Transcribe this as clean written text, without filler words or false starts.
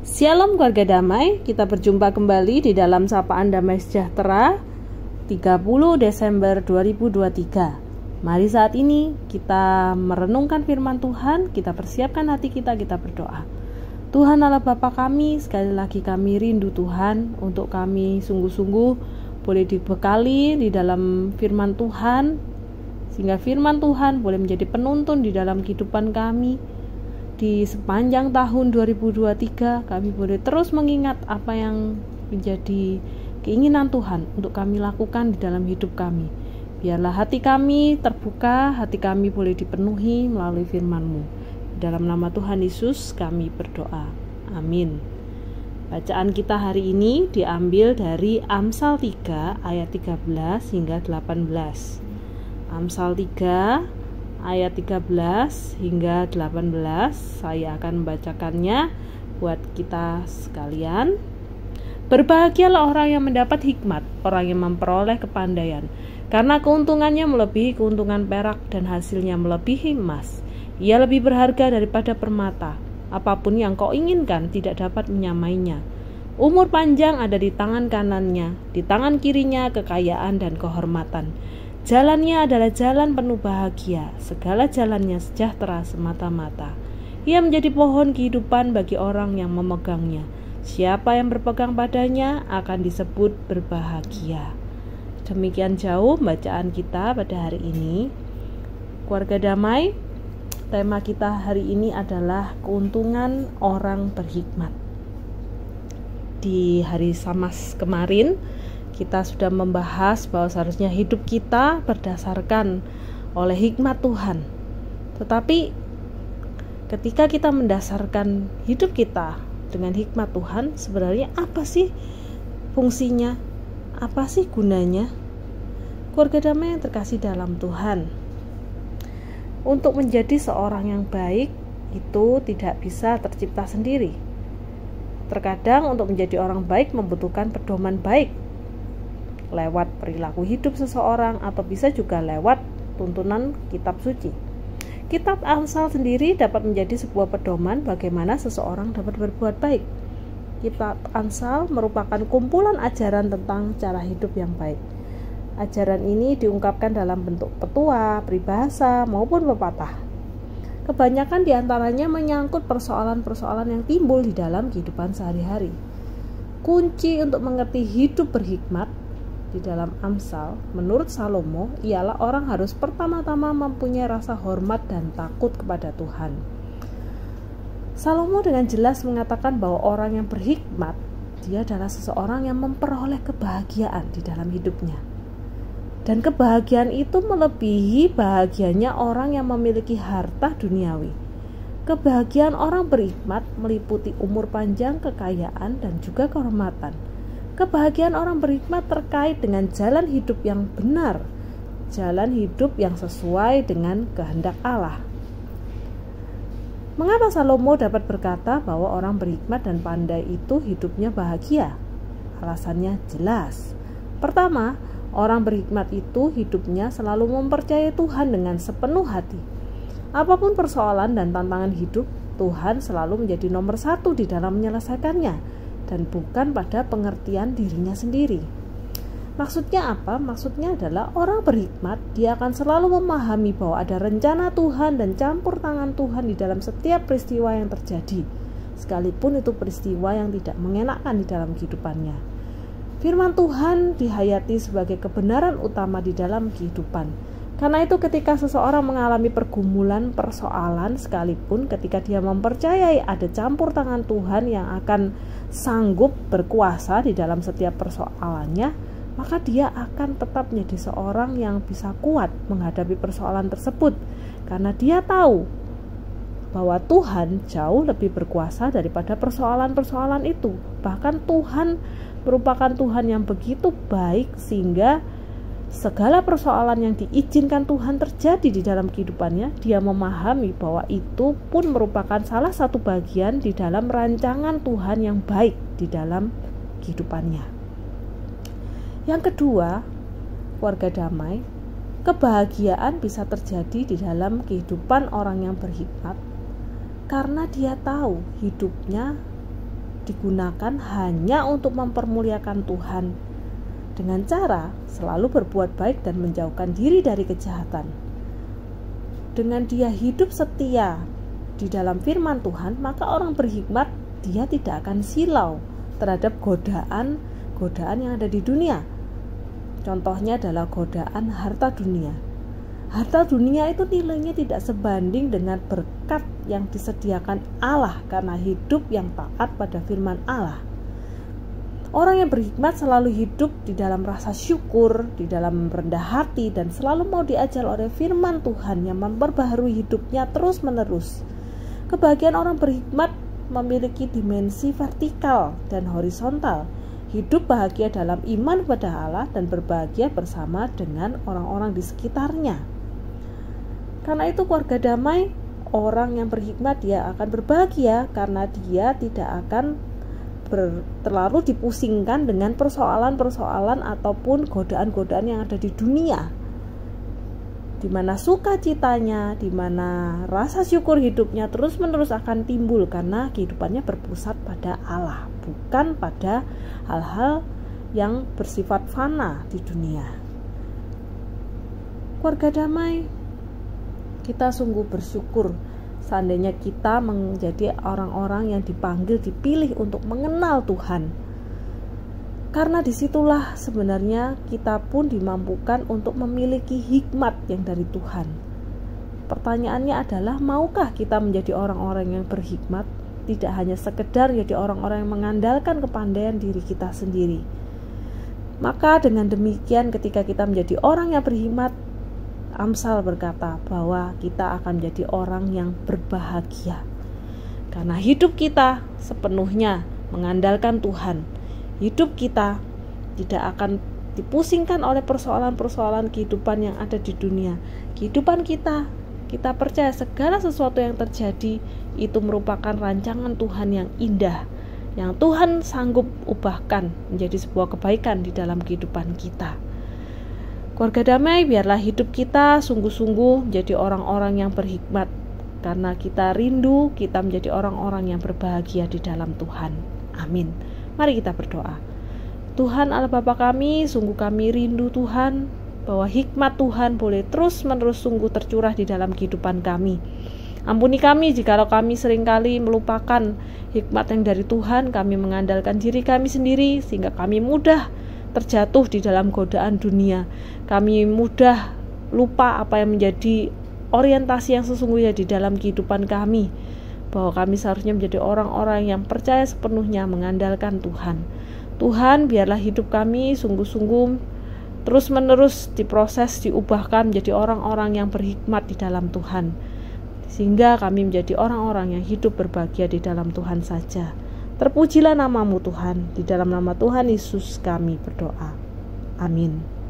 Shalom keluarga damai, kita berjumpa kembali di dalam Sapaan Damai Sejahtera 30 Desember 2023. Mari saat ini kita merenungkan firman Tuhan, kita persiapkan hati kita berdoa. Tuhan Allah Bapa kami, sekali lagi kami rindu Tuhan untuk kami sungguh-sungguh boleh dibekali di dalam firman Tuhan, sehingga firman Tuhan boleh menjadi penuntun di dalam kehidupan kami. Di sepanjang tahun 2023 kami boleh terus mengingat apa yang menjadi keinginan Tuhan untuk kami lakukan di dalam hidup kami. Biarlah hati kami terbuka, hati kami boleh dipenuhi melalui firman-Mu. Dalam nama Tuhan Yesus kami berdoa. Amin. Bacaan kita hari ini diambil dari Amsal 3 ayat 13 hingga 18. Amsal 3 ayat 13 hingga 18, saya akan membacakannya buat kita sekalian. Berbahagialah orang yang mendapat hikmat, orang yang memperoleh kepandaian, karena keuntungannya melebihi keuntungan perak dan hasilnya melebihi emas. Ia lebih berharga daripada permata, apapun yang kau inginkan tidak dapat menyamainya. Umur panjang ada di tangan kanannya, di tangan kirinya kekayaan dan kehormatan. Jalannya adalah jalan penuh bahagia, segala jalannya sejahtera semata-mata. Ia menjadi pohon kehidupan bagi orang yang memegangnya. Siapa yang berpegang padanya akan disebut berbahagia. Demikian jauh bacaan kita pada hari ini. Keluarga damai, tema kita hari ini adalah keuntungan orang berhikmat. Di hari Samas kemarin kita sudah membahas bahwa seharusnya hidup kita berdasarkan oleh hikmat Tuhan. Tetapi ketika kita mendasarkan hidup kita dengan hikmat Tuhan, sebenarnya apa sih fungsinya? Apa sih gunanya? Keluarga damai yang terkasih dalam Tuhan, untuk menjadi seorang yang baik itu tidak bisa tercipta sendiri. Terkadang untuk menjadi orang baik membutuhkan pedoman baik lewat perilaku hidup seseorang, atau bisa juga lewat tuntunan kitab suci. Kitab Amsal sendiri dapat menjadi sebuah pedoman bagaimana seseorang dapat berbuat baik. Kitab Amsal merupakan kumpulan ajaran tentang cara hidup yang baik. Ajaran ini diungkapkan dalam bentuk petua, peribahasa, maupun pepatah. Kebanyakan diantaranya menyangkut persoalan-persoalan yang timbul di dalam kehidupan sehari-hari. Kunci untuk mengerti hidup berhikmat di dalam Amsal, menurut Salomo, ialah orang harus pertama-tama mempunyai rasa hormat dan takut kepada Tuhan. Salomo dengan jelas mengatakan bahwa orang yang berhikmat, dia adalah seseorang yang memperoleh kebahagiaan di dalam hidupnya. Dan kebahagiaan itu melebihi bahagianya orang yang memiliki harta duniawi. Kebahagiaan orang berhikmat meliputi umur panjang, kekayaan, dan juga kehormatan. Kebahagiaan orang berhikmat terkait dengan jalan hidup yang benar, jalan hidup yang sesuai dengan kehendak Allah. Mengapa Salomo dapat berkata bahwa orang berhikmat dan pandai itu hidupnya bahagia? Alasannya jelas. Pertama, orang berhikmat itu hidupnya selalu mempercayai Tuhan dengan sepenuh hati. Apapun persoalan dan tantangan hidup, Tuhan selalu menjadi nomor satu di dalam menyelesaikannya, dan bukan pada pengertian dirinya sendiri. Maksudnya apa? Maksudnya adalah orang berhikmat, dia akan selalu memahami bahwa ada rencana Tuhan dan campur tangan Tuhan di dalam setiap peristiwa yang terjadi, sekalipun itu peristiwa yang tidak mengenakan di dalam kehidupannya. Firman Tuhan dihayati sebagai kebenaran utama di dalam kehidupan. Karena itu ketika seseorang mengalami pergumulan, persoalan, sekalipun ketika dia mempercayai ada campur tangan Tuhan yang akan sanggup berkuasa di dalam setiap persoalannya, maka dia akan tetap menjadi seorang yang bisa kuat menghadapi persoalan tersebut. Karena dia tahu bahwa Tuhan jauh lebih berkuasa daripada persoalan-persoalan itu. Bahkan Tuhan merupakan Tuhan yang begitu baik sehingga segala persoalan yang diizinkan Tuhan terjadi di dalam kehidupannya, dia memahami bahwa itu pun merupakan salah satu bagian di dalam rancangan Tuhan yang baik di dalam kehidupannya. Yang kedua, keluarga damai, kebahagiaan bisa terjadi di dalam kehidupan orang yang berhikmat karena dia tahu hidupnya digunakan hanya untuk mempermuliakan Tuhan dengan cara selalu berbuat baik dan menjauhkan diri dari kejahatan. Dengan dia hidup setia di dalam firman Tuhan, maka orang berhikmat dia tidak akan silau terhadap godaan yang ada di dunia. Contohnya adalah godaan harta dunia. Harta dunia itu nilainya tidak sebanding dengan berkat yang disediakan Allah karena hidup yang taat pada firman Allah. Orang yang berhikmat selalu hidup di dalam rasa syukur, di dalam rendah hati, dan selalu mau diajar oleh firman Tuhan yang memperbaharui hidupnya terus-menerus. Kebahagiaan orang berhikmat memiliki dimensi vertikal dan horizontal. Hidup bahagia dalam iman pada Allah dan berbahagia bersama dengan orang-orang di sekitarnya. Karena itu keluarga damai, orang yang berhikmat dia akan berbahagia karena dia tidak akan terlalu dipusingkan dengan persoalan-persoalan ataupun godaan-godaan yang ada di dunia. Di mana sukacitanya, di mana rasa syukur hidupnya terus-menerus akan timbul karena kehidupannya berpusat pada Allah, bukan pada hal-hal yang bersifat fana di dunia. Keluarga damai, kita sungguh bersyukur seandainya kita menjadi orang-orang yang dipanggil, dipilih untuk mengenal Tuhan. Karena disitulah sebenarnya kita pun dimampukan untuk memiliki hikmat yang dari Tuhan. Pertanyaannya adalah, maukah kita menjadi orang-orang yang berhikmat? Tidak hanya sekedar jadi orang-orang yang mengandalkan kepandaian diri kita sendiri. Maka dengan demikian ketika kita menjadi orang yang berhikmat, Amsal berkata bahwa kita akan menjadi orang yang berbahagia. Karena hidup kita sepenuhnya mengandalkan Tuhan. Hidup kita tidak akan dipusingkan oleh persoalan-persoalan kehidupan yang ada di dunia. Kehidupan kita percaya segala sesuatu yang terjadi itu merupakan rancangan Tuhan yang indah, yang Tuhan sanggup ubahkan menjadi sebuah kebaikan di dalam kehidupan kita. Keluarga damai, biarlah hidup kita sungguh-sungguh menjadi orang-orang yang berhikmat, karena kita rindu kita menjadi orang-orang yang berbahagia di dalam Tuhan. Amin. Mari kita berdoa. Tuhan Allah Bapa kami, sungguh kami rindu Tuhan, bahwa hikmat Tuhan boleh terus-menerus sungguh tercurah di dalam kehidupan kami. Ampuni kami jikalau kami seringkali melupakan hikmat yang dari Tuhan, kami mengandalkan diri kami sendiri sehingga kami mudah terjatuh di dalam godaan dunia. Kami mudah lupa apa yang menjadi orientasi yang sesungguhnya di dalam kehidupan kami, bahwa kami seharusnya menjadi orang-orang yang percaya sepenuhnya mengandalkan Tuhan. Tuhan, biarlah hidup kami sungguh-sungguh terus-menerus diproses, diubahkan menjadi orang-orang yang berhikmat di dalam Tuhan, sehingga kami menjadi orang-orang yang hidup berbahagia di dalam Tuhan saja. Terpujilah nama-Mu Tuhan, di dalam nama Tuhan Yesus kami berdoa. Amin.